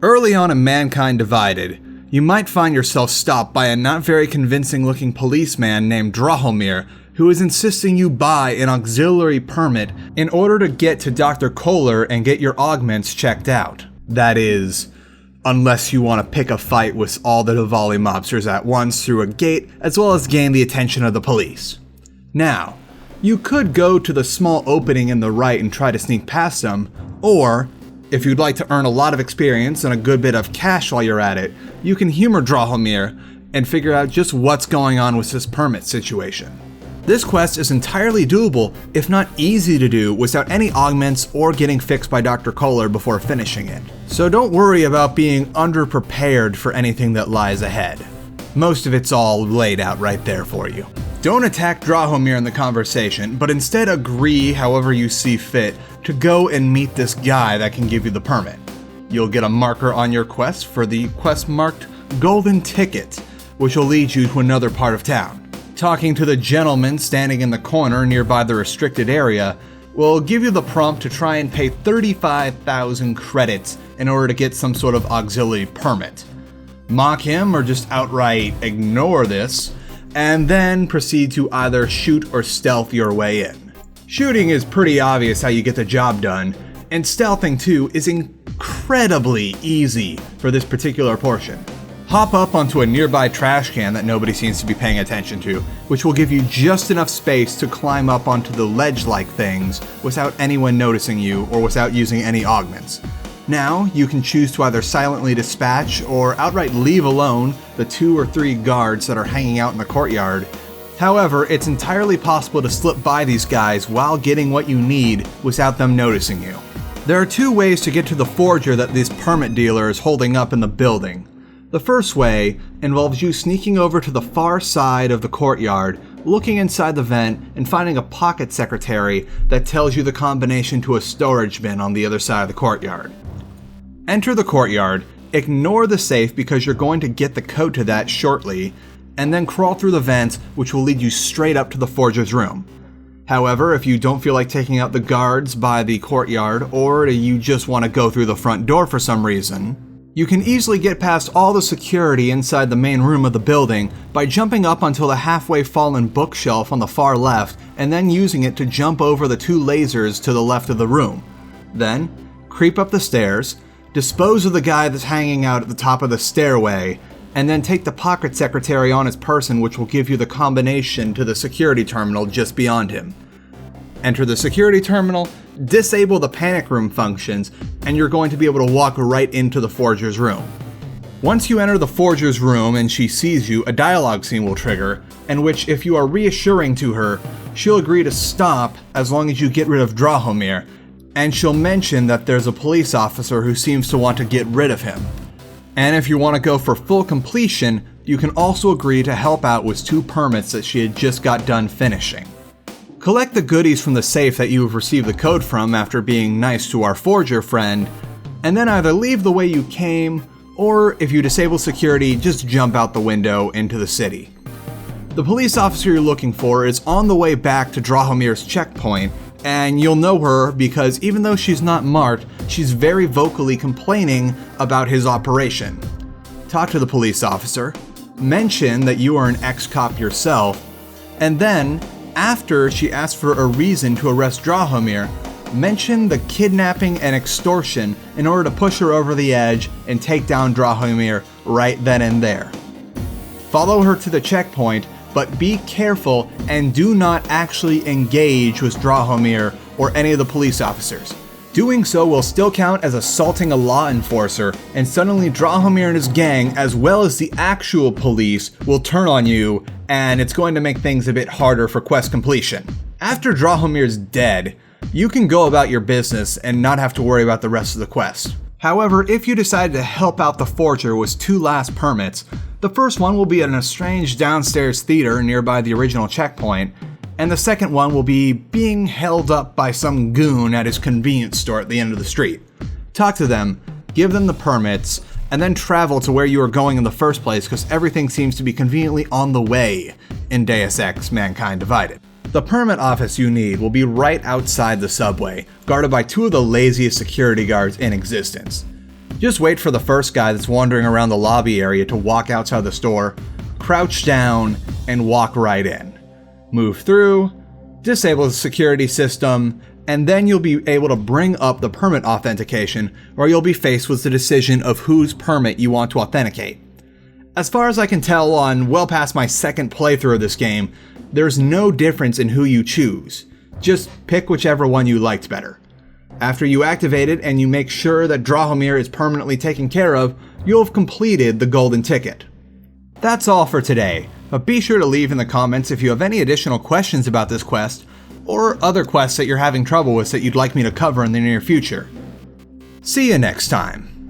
Early on in Mankind Divided, you might find yourself stopped by a not very convincing looking policeman named Drahomir, who is insisting you buy an auxiliary permit in order to get to Dr. Koller and get your augments checked out. That is, unless you want to pick a fight with all the Diwali mobsters at once through a gate, as well as gain the attention of the police. Now, you could go to the small opening in the right and try to sneak past them, or, if you'd like to earn a lot of experience and a good bit of cash while you're at it, you can humor Drahomir and figure out just what's going on with this permit situation. This quest is entirely doable, if not easy to do, without any augments or getting fixed by Dr. Koller before finishing it. So don't worry about being underprepared for anything that lies ahead. Most of it's all laid out right there for you. Don't attack Drahomir in the conversation, but instead agree however you see fit to go and meet this guy that can give you the permit. You'll get a marker on your quest for the quest marked Golden Ticket, which will lead you to another part of town. Talking to the gentleman standing in the corner nearby the restricted area will give you the prompt to try and pay 35,000 credits in order to get some sort of auxiliary permit. Mock him or just outright ignore this, and then proceed to either shoot or stealth your way in. Shooting is pretty obvious how you get the job done, and stealthing too is incredibly easy for this particular portion. Hop up onto a nearby trash can that nobody seems to be paying attention to, which will give you just enough space to climb up onto the ledge-like things without anyone noticing you or without using any augments. Now, you can choose to either silently dispatch or outright leave alone the 2 or 3 guards that are hanging out in the courtyard. However, it's entirely possible to slip by these guys while getting what you need without them noticing you. There are 2 ways to get to the forger that this permit dealer is holding up in the building. The first way involves you sneaking over to the far side of the courtyard, looking inside the vent, and finding a pocket secretary that tells you the combination to a storage bin on the other side of the courtyard. Enter the courtyard, ignore the safe because you're going to get the code to that shortly, and then crawl through the vents, which will lead you straight up to the forger's room. However, if you don't feel like taking out the guards by the courtyard, or you just want to go through the front door for some reason, you can easily get past all the security inside the main room of the building by jumping up onto the halfway fallen bookshelf on the far left and then using it to jump over the 2 lasers to the left of the room. Then, creep up the stairs, dispose of the guy that's hanging out at the top of the stairway, and then take the pocket secretary on his person, which will give you the combination to the security terminal just beyond him. Enter the security terminal, disable the panic room functions, and you're going to be able to walk right into the forger's room. Once you enter the forger's room and she sees you, a dialogue scene will trigger, in which if you are reassuring to her, she'll agree to stop as long as you get rid of Drahomir, and she'll mention that there's a police officer who seems to want to get rid of him. And if you want to go for full completion, you can also agree to help out with 2 permits that she had just got done finishing. Collect the goodies from the safe that you have received the code from after being nice to our forger friend, and then either leave the way you came, or if you disable security, just jump out the window into the city. The police officer you're looking for is on the way back to Drahomir's checkpoint, and you'll know her because even though she's not marked, she's very vocally complaining about his operation. Talk to the police officer, mention that you are an ex-cop yourself, and then, after she asks for a reason to arrest Drahomir, mention the kidnapping and extortion in order to push her over the edge and take down Drahomir right then and there. Follow her to the checkpoint, but be careful and do not actually engage with Drahomir or any of the police officers. Doing so will still count as assaulting a law enforcer, and suddenly Drahomir and his gang, as well as the actual police, will turn on you, and it's going to make things a bit harder for quest completion. After Drahomir's dead, you can go about your business and not have to worry about the rest of the quest. However, if you decide to help out the forger with 2 last permits, the first one will be in a strange downstairs theater nearby the original checkpoint, and the second one will be being held up by some goon at his convenience store at the end of the street. Talk to them, give them the permits, and then travel to where you are going in the first place because everything seems to be conveniently on the way in Deus Ex Mankind Divided. The permit office you need will be right outside the subway, guarded by 2 of the laziest security guards in existence. Just wait for the first guy that's wandering around the lobby area to walk outside the store, crouch down, and walk right in. Move through, disable the security system, and then you'll be able to bring up the permit authentication, or you'll be faced with the decision of whose permit you want to authenticate. As far as I can tell on well past my second playthrough of this game, there's no difference in who you choose. Just pick whichever one you liked better. After you activate it and you make sure that Drahomir is permanently taken care of, you'll have completed the golden ticket. That's all for today, but be sure to leave in the comments if you have any additional questions about this quest, or other quests that you're having trouble with that you'd like me to cover in the near future. See you next time.